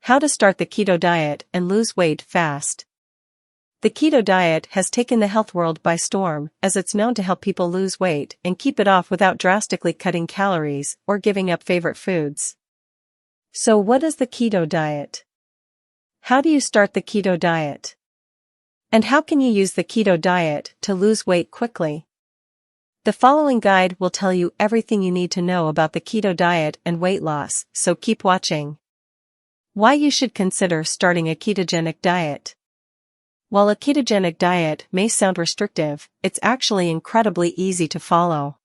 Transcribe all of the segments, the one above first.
How to start the keto diet and lose weight fast. The keto diet has taken the health world by storm, as it's known to help people lose weight and keep it off without drastically cutting calories or giving up favorite foods. So what is the keto diet? How do you start the keto diet? And how can you use the keto diet to lose weight quickly? The following guide will tell you everything you need to know about the keto diet and weight loss, so keep watching. Why you should consider starting a ketogenic diet. While a ketogenic diet may sound restrictive, it's actually incredibly easy to follow.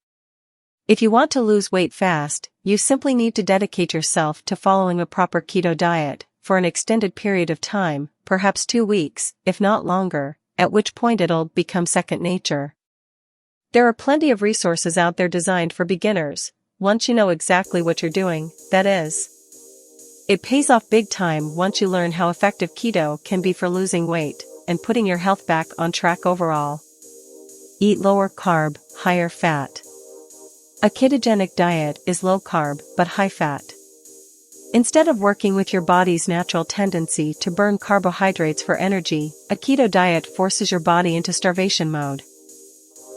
If you want to lose weight fast, you simply need to dedicate yourself to following a proper keto diet for an extended period of time, perhaps 2 weeks, if not longer, at which point it'll become second nature. There are plenty of resources out there designed for beginners, once you know exactly what you're doing, that is. It pays off big time once you learn how effective keto can be for losing weight and putting your health back on track overall. Eat lower carb, higher fat. A ketogenic diet is low carb but high fat. Instead of working with your body's natural tendency to burn carbohydrates for energy, a keto diet forces your body into starvation mode.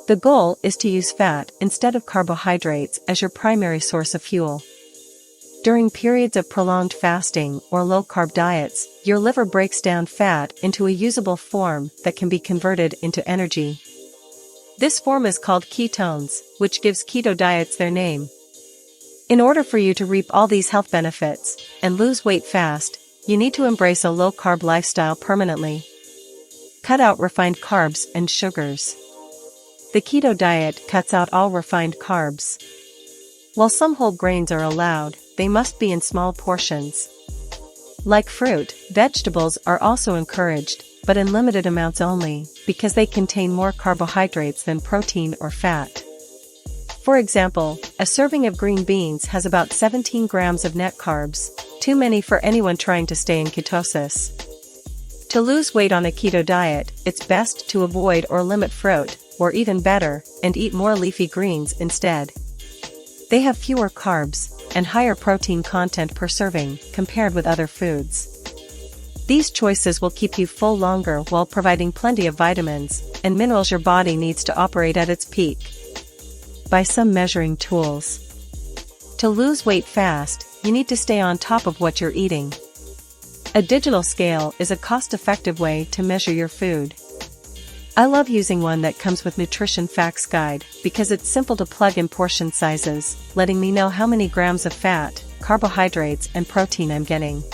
The goal is to use fat instead of carbohydrates as your primary source of fuel. During periods of prolonged fasting or low-carb diets, your liver breaks down fat into a usable form that can be converted into energy. This form is called ketones, which gives keto diets their name. In order for you to reap all these health benefits and lose weight fast, you need to embrace a low-carb lifestyle permanently. Cut out refined carbs and sugars. The keto diet cuts out all refined carbs. While some whole grains are allowed, they must be in small portions. Like fruit, vegetables are also encouraged, but in limited amounts only, because they contain more carbohydrates than protein or fat. For example, a serving of green beans has about 17 grams of net carbs, too many for anyone trying to stay in ketosis. To lose weight on a keto diet, it's best to avoid or limit fruit, or even better, and eat more leafy greens instead. They have fewer carbs and higher protein content per serving compared with other foods. These choices will keep you full longer while providing plenty of vitamins and minerals your body needs to operate at its peak. By some measuring tools. To lose weight fast, you need to stay on top of what you're eating. A digital scale is a cost-effective way to measure your food. I love using one that comes with Nutrition Facts Guide because it's simple to plug in portion sizes, letting me know how many grams of fat, carbohydrates, and protein I'm getting.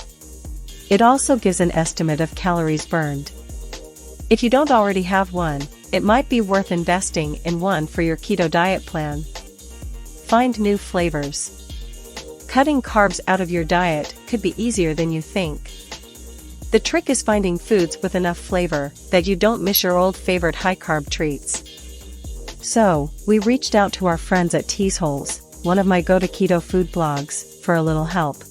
It also gives an estimate of calories burned. If you don't already have one, it might be worth investing in one for your keto diet plan. Find new flavors. Cutting carbs out of your diet could be easier than you think. The trick is finding foods with enough flavor that you don't miss your old favorite high-carb treats. So, we reached out to our friends at Teasholes, one of my go-to-keto food blogs, for a little help.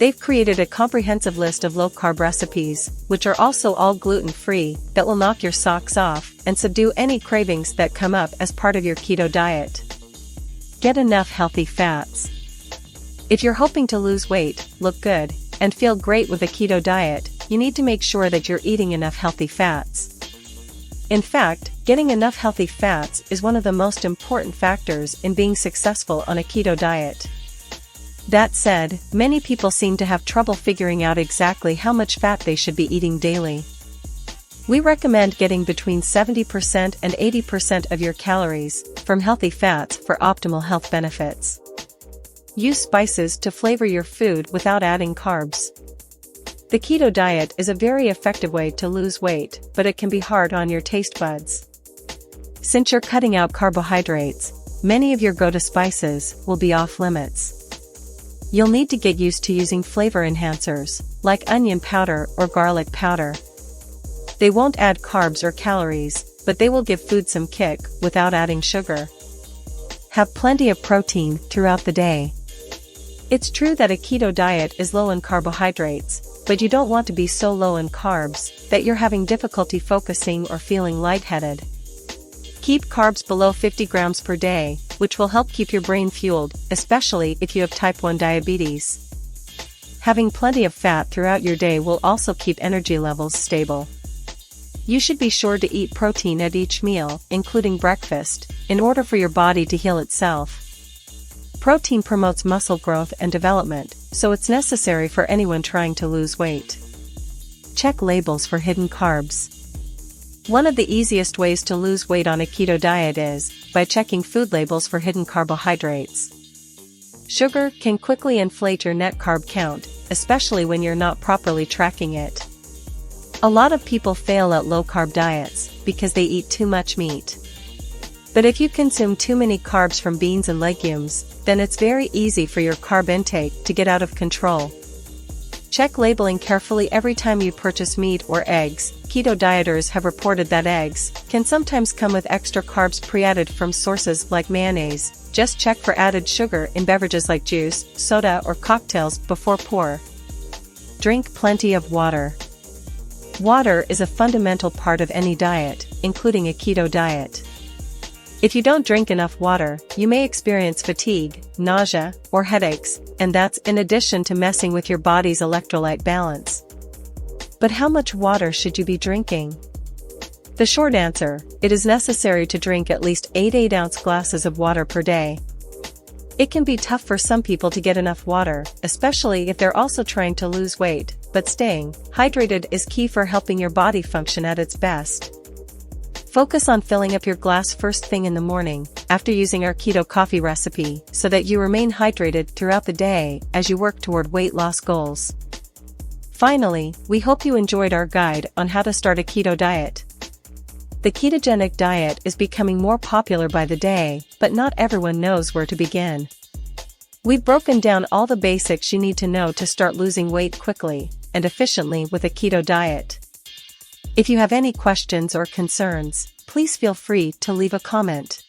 They've created a comprehensive list of low-carb recipes, which are also all gluten-free, that will knock your socks off and subdue any cravings that come up as part of your keto diet. Get enough healthy fats. If you're hoping to lose weight, look good, and feel great with a keto diet, you need to make sure that you're eating enough healthy fats. In fact, getting enough healthy fats is one of the most important factors in being successful on a keto diet. That said, many people seem to have trouble figuring out exactly how much fat they should be eating daily. We recommend getting between 70% and 80% of your calories from healthy fats for optimal health benefits. Use spices to flavor your food without adding carbs. The keto diet is a very effective way to lose weight, but it can be hard on your taste buds. Since you're cutting out carbohydrates, many of your go-to spices will be off limits. You'll need to get used to using flavor enhancers, like onion powder or garlic powder. They won't add carbs or calories, but they will give food some kick without adding sugar. Have plenty of protein throughout the day. It's true that a keto diet is low in carbohydrates, but you don't want to be so low in carbs that you're having difficulty focusing or feeling lightheaded. Keep carbs below 50 grams per day, which will help keep your brain fueled, especially if you have type 1 diabetes. Having plenty of fat throughout your day will also keep energy levels stable. You should be sure to eat protein at each meal, including breakfast, in order for your body to heal itself. Protein promotes muscle growth and development, so it's necessary for anyone trying to lose weight. Check labels for hidden carbs. One of the easiest ways to lose weight on a keto diet is by checking food labels for hidden carbohydrates. Sugar can quickly inflate your net carb count, especially when you're not properly tracking it. A lot of people fail at low-carb diets because they eat too much meat. But if you consume too many carbs from beans and legumes, then it's very easy for your carb intake to get out of control. Check labeling carefully every time you purchase meat or eggs. Keto dieters have reported that eggs can sometimes come with extra carbs pre-added from sources like mayonnaise. Just check for added sugar in beverages like juice, soda, or cocktails before pour. Drink plenty of water. Water is a fundamental part of any diet, including a keto diet. If you don't drink enough water, you may experience fatigue, nausea, or headaches, and that's in addition to messing with your body's electrolyte balance. But how much water should you be drinking? The short answer: it is necessary to drink at least 8 8-ounce glasses of water per day. It can be tough for some people to get enough water, especially if they're also trying to lose weight, but staying hydrated is key for helping your body function at its best. Focus on filling up your glass first thing in the morning, after using our keto coffee recipe, so that you remain hydrated throughout the day as you work toward weight loss goals. Finally, we hope you enjoyed our guide on how to start a keto diet. The ketogenic diet is becoming more popular by the day, but not everyone knows where to begin. We've broken down all the basics you need to know to start losing weight quickly and efficiently with a keto diet. If you have any questions or concerns, please feel free to leave a comment.